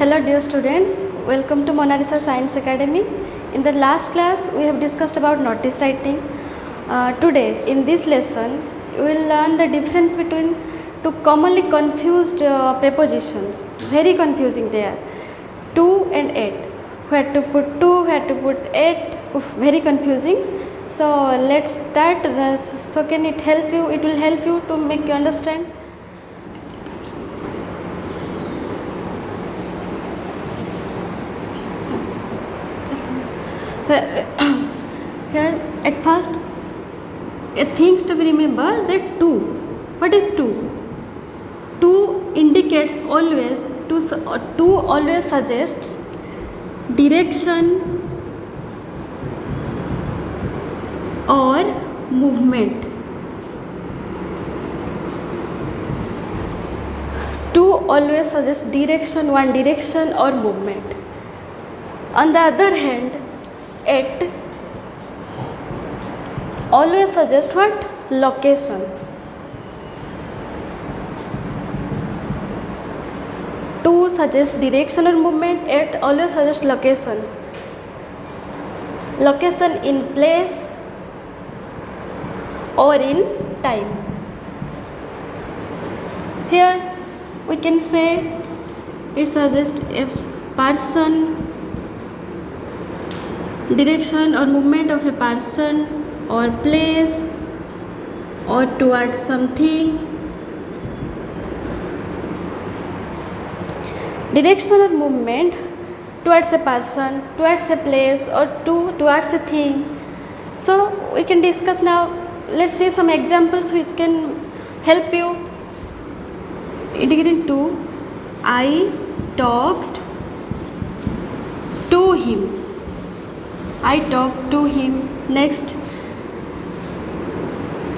Hello dear students, welcome to Mona Lisa Science Academy. In the last class we have discussed about notice writing. Today in this lesson we will learn the difference between two commonly confused prepositions. Very confusing they are. To and at. Where to put to, where to put at. Very confusing. So let's start this. So can it help you? It will help you to make you understand. Here at first things to be remember that to. What is to? To indicates always to always suggests direction or movement. To always suggests direction, one direction or movement. On the other hand, at always suggests what? Location. To suggests direction or movement, at always suggests location. Location in place or in time. Here we can say it suggests a person, direction or movement of a person or place or towards something. Direction or movement towards a person, towards a place or towards a thing. So we can discuss now. Let's see some examples which can help you. Indicating to, I talked to him. I talked to him. Next,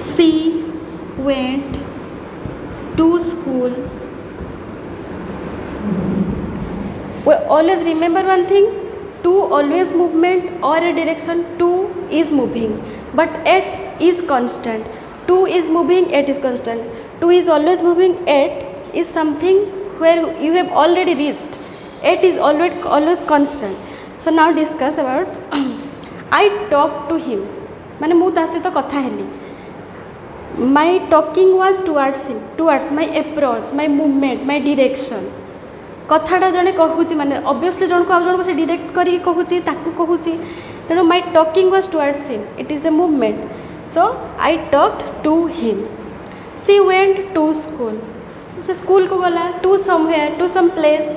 she went to school. We always remember one thing, to always movement or a direction, to is moving, but at is constant. To is moving, at is constant. To is always moving, at is something where you have already reached. At is always constant. So now discuss about I talked to him. माने मु ता सहित कथा heli. My talking was towards him, towards my approach, my movement, my direction. कथाटा जड़े कहूँ माने obviously जन को आउ जन को से डायरेक्ट करी कहूँ ताकू कहूँ तेणु my talking was towards him. It is a movement. So I talked to him. She went to school. से स्कूल को गला. To somewhere, to some place.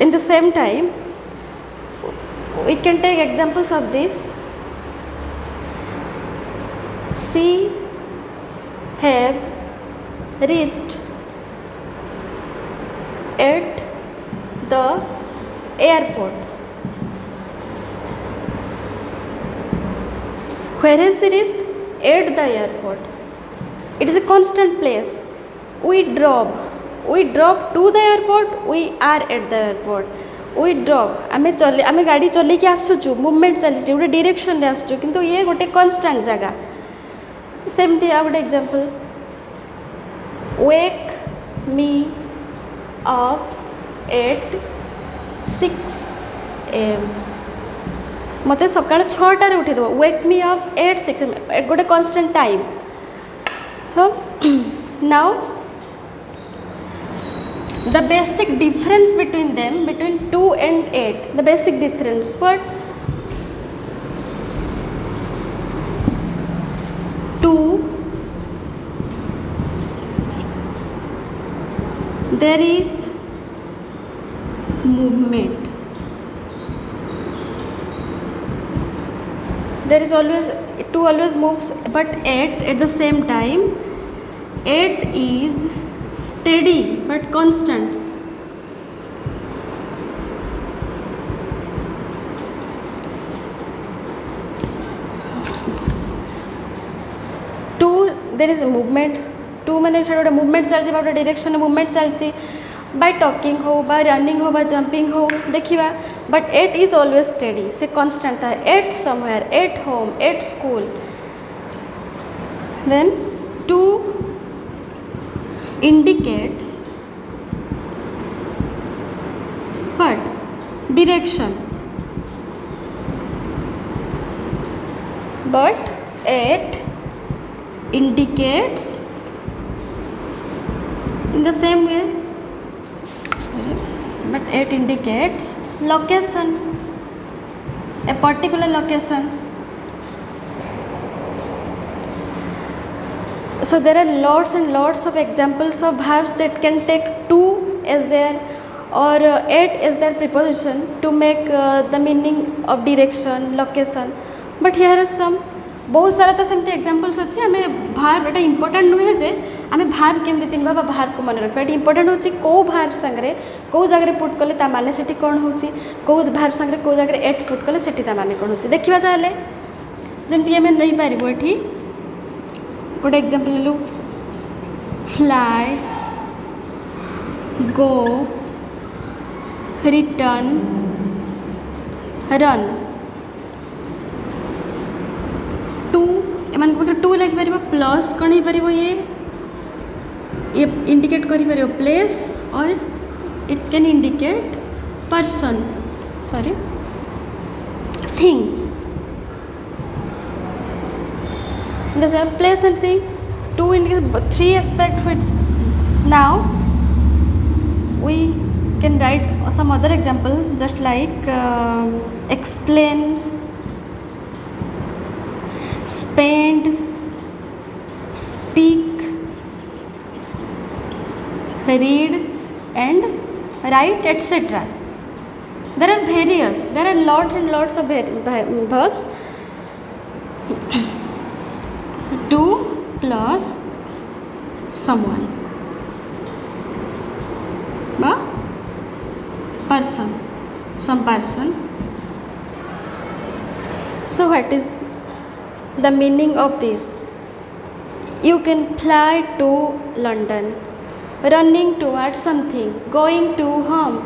In the same time, we can take examples of this. She have reached at the airport. Where have she reached? At the airport. It is a constant place. We drove to the airport. We are at the airport. We drove. आमे गाड़ी चल के आसुचु. Movement चलछि गोटे direction रे आसुचु किंतु ये गोटे constant जगह. सेमती आ गोटे example. Wake me up at 6 AM. मते सकाळ 6 रे उठे देबो. वेक मी अप एट 6 AM. गोटे constant time. So now the basic difference between them, between to and at, the basic difference. What? To, there is movement. There is always, to always moves, but at the same time, at is steady but constant. To, there is a movement. To माने गोटे movement चलछि गोटे direction movement चलछि bye talking हो bye running हो by jumping हो देखिबा. But at is always steady. से constant था. Eight somewhere, at home, at school. then 2 indicates what? Direction, but 8 indicates in the same way, but 8 indicates location, a particular location. So there are lots and lots of examples of verbs that can take 2 as their or 8 as their preposition to make the meaning of direction, location. But here are some बहुत सारा तो सेमती examples अच्छे आम verb एटा important नुहे जे आम verb केमती चिन्हवा बा भार्ब को मन रखा ये इंपोर्टेंट होची को भार्ब संगे को जगह पुट कले ता माने सेठी कौन होची को भार्ब संगे को जगह एट पुट कले सेठी ता माने कौन होची देखिबा ताले जेमती आम नहीं पारिबो एठी गोटे एग्जांपल लेलु फ्लाई, गो, रिटर्न, रन। 2 एमान को 2 लग पारिबो प्लस कौन हो पारिबो ये इंडिकेट करि पारिबो प्लेस और it can indicate person sorry thing this is place and thing 2 indicates 3 aspect with now we can write some other examples just like explain, spend, speak, read and write etc. There are various, there are lot and lots of verbs. 2 plus someone, person, some person. So what is the meaning of this? You can fly to London, running towards something, going to home,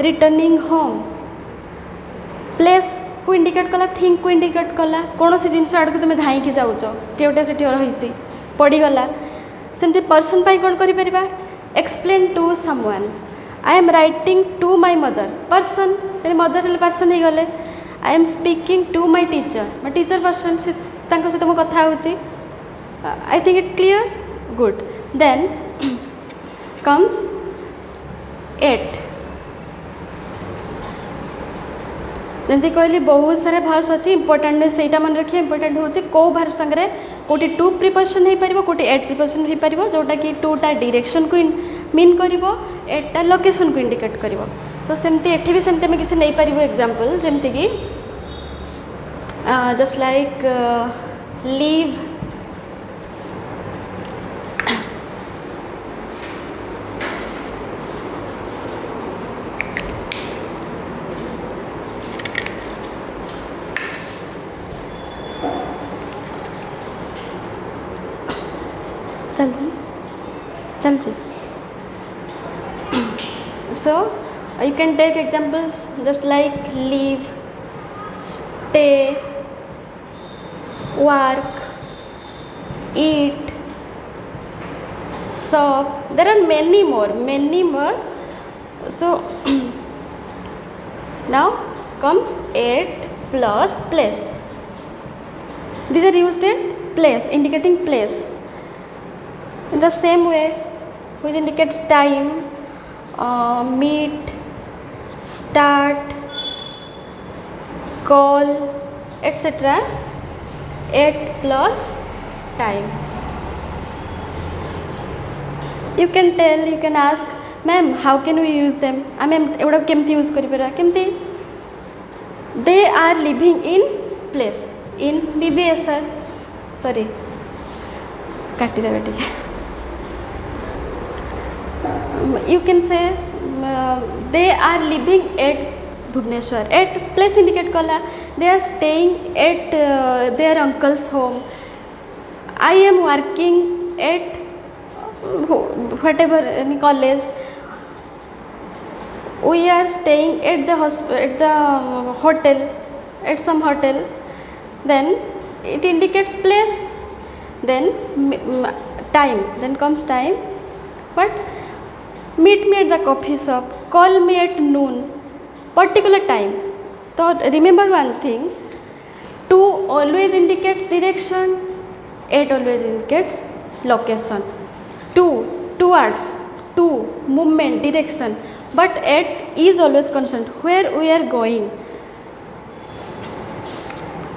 returning home. Place को indicate कला, thing को indicate कला, कौन सी जिनस आड़ को तुम धाई की जाऊच केवटा से रही पड़गला सेमती पर्सन पाई कौन करि परिबा explain to someone. I am writing to my mother, person से मदर हेल्ले पर्सन हो गले। I am speaking to my teacher, my teacher person सहित मो कथा होची। I think it clear good. Then comes 8 जमी कहली बहुत सारा भार्ब्स अच्छी इंपोर्टेंट नहीं से मन रखिए इंपोर्टेंट होची को भार्ब संगे कोटी 2 प्रिपोजिशन हो पार कोटी 8 प्रिपोजिशन हो पार जोटा कि 2 टा डायरेक्शन को मीन कर 8 टा लोकेशन को इंडिकेट कर। तो सेमती एठी भी सेमती किसी नहीं पार एग्जांपल जमती कि जस्ट लाइक लीव, चल so you can take examples just like leave, stay, work, eat, shop. There are many more. So now comes 8 plus place. These are used in place, indicating place. In the same way, which indicates time, meet, start, call, etc. 8 plus time. You can tell, you can ask, ma'am, how can we use them? I mean, एवढा केमती use करी पारा केमती? They are living in place. In BBSR. Sorry. काटी दे बेटी. You can say they are living at Bhubaneswar. At place indicate kala. They are staying at their uncle's home. I am working at whatever any college. We are staying at the hotel, at some hotel. Then it indicates place. then time, then comes time. But meet me at the coffee shop, call me at noon, particular time. So remember one thing, to always indicates direction, at always indicates location. To, towards, to, movement, direction, but at is always constant, where we are going.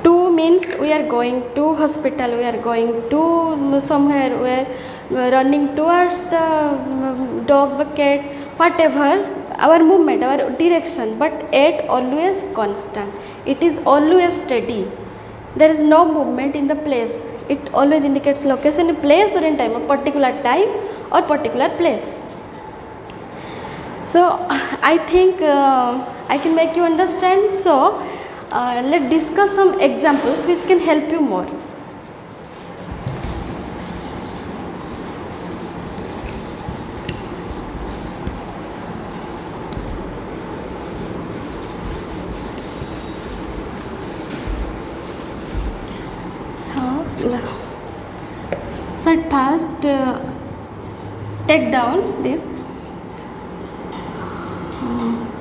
To means we are going to hospital, we are going to somewhere, we are running towards the dog bucket, whatever our movement, our direction. But at always constant, it is always steady, there is no movement in the place. It always indicates location, in place or in time, a particular time or particular place. So I think I can make you understand. So let's discuss some examples which can help you more. So at first take down this,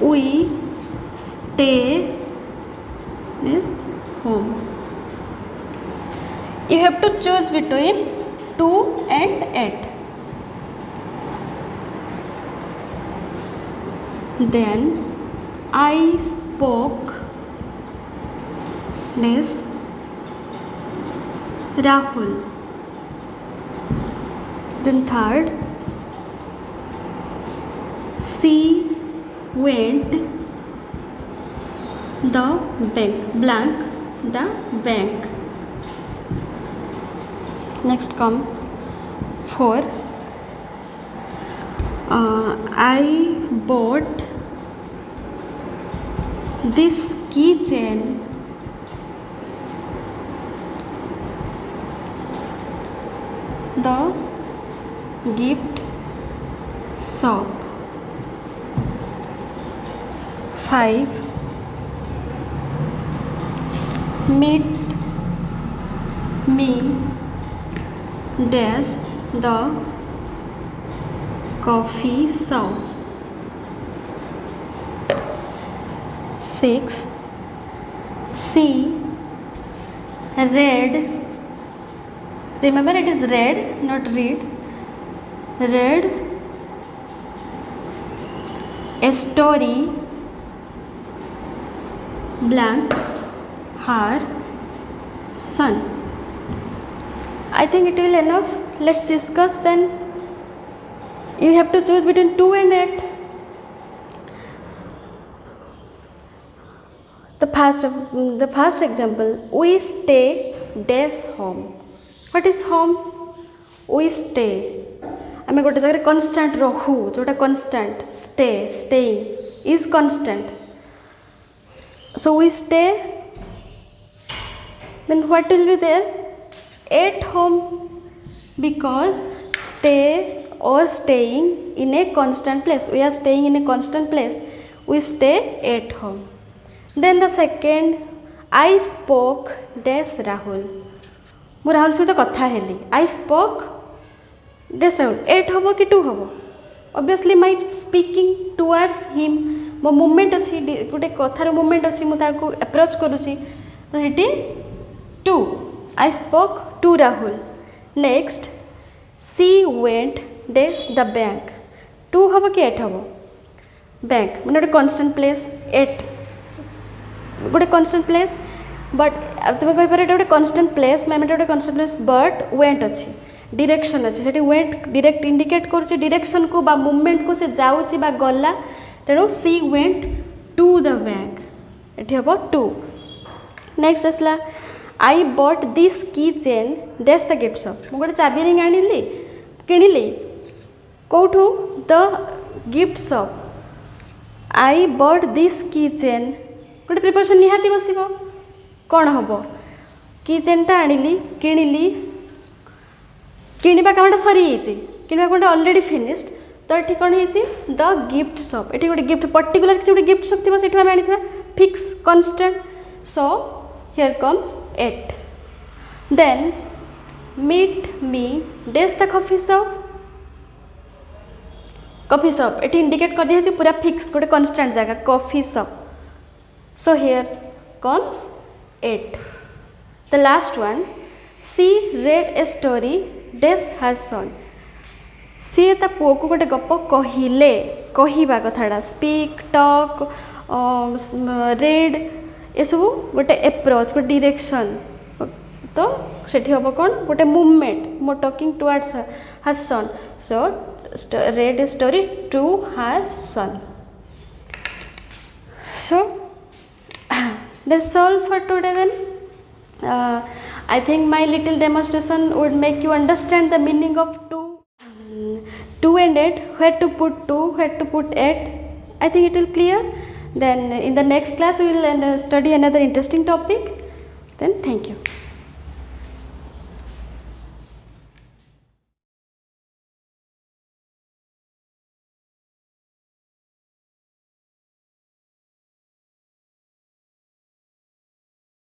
we stay is home. You have to choose between to and at. Then I spoke is Rahul. Then third, she went the bank, blank the bank. Next come 4, I bought this keychain the gift shop. 5, meet me dash the coffee shop. 6, she read, remember it is read not read, read a story blank her son. I think it will enough. Let's discuss then. You have to choose between to and at. The first example, we stay dash home. What is home? We stay, आम गोटे जगह constant रहू, जोटा constant, stay, staying is constant. So we stay, then what will be there? At home, because stay or staying in a constant place, we are staying in a constant place, we stay at home. Then the second, I spoke dash Rahul. मु राहुल सहित कथा heli, I spoke dash Rahul. At हम कि to हम? Obviously my speaking towards him, मो movement अच्छी गोटे कथार मूवमेंट अच्छी, मुझे अप्रोच करुँची, तो ये to. I spoke to Rahul. Next, she went dash the bank. To हम कि एट हम? बैंक मैंने गोटे constant place, एट गोटे constant place, बट तुम्हें कहीपर गोटे constant place, मैं गोटे constant place, बट went अच्छी डायरेक्शन अच्छी, से went डायरेक्ट इंडिकेट करुँची डायरेक्शन को बा मूवमेंट को, से जाऊँची बा गला, तेणु she went to the bank, ये हम टू. नेक्स्ट आसला, I bought this key chain dash the gift shop. मुझे गोटे चाबी रिंग आनिली किणिली कौटू? The gift shop. I bought this key chain गोटे प्रिपोजिशन निहाती बसिबो, कौन हम? की चेनटा आनिली किणिली, किणवा कामटा सरी जाइए, किणवा कामटा ऑलरेडी फिनिश्ड, तो ये कौन है? The gift shop. ये गोटे गिफ्ट पर्टिकुलर किसी गोटे गिफ्ट शॉप थी, से आम आनी fix constant. So here comes at. Then meet me dash the coffee shop. Coffee shop it indicate कर दिया पूरा फिक्स गोटे constant जगह coffee shop. So here comes 8. The last one, she read a story dash her son. सी ता पुओ को गोटे गप कहले कहवा कथाटा स्पीक टॉक रेड ये सब गोटे एप्रोच गोटे डायरेक्शन तो सेठी हम कौन गोटे मूवमेंट मो talking towards her son so read a story to her son. So that's all for today then. I think my little demonstration would make you understand the meaning of 2 and 8, where to put 2, where to put 8. I think it will clear. Then in the next class we will study another interesting topic. Then thank you.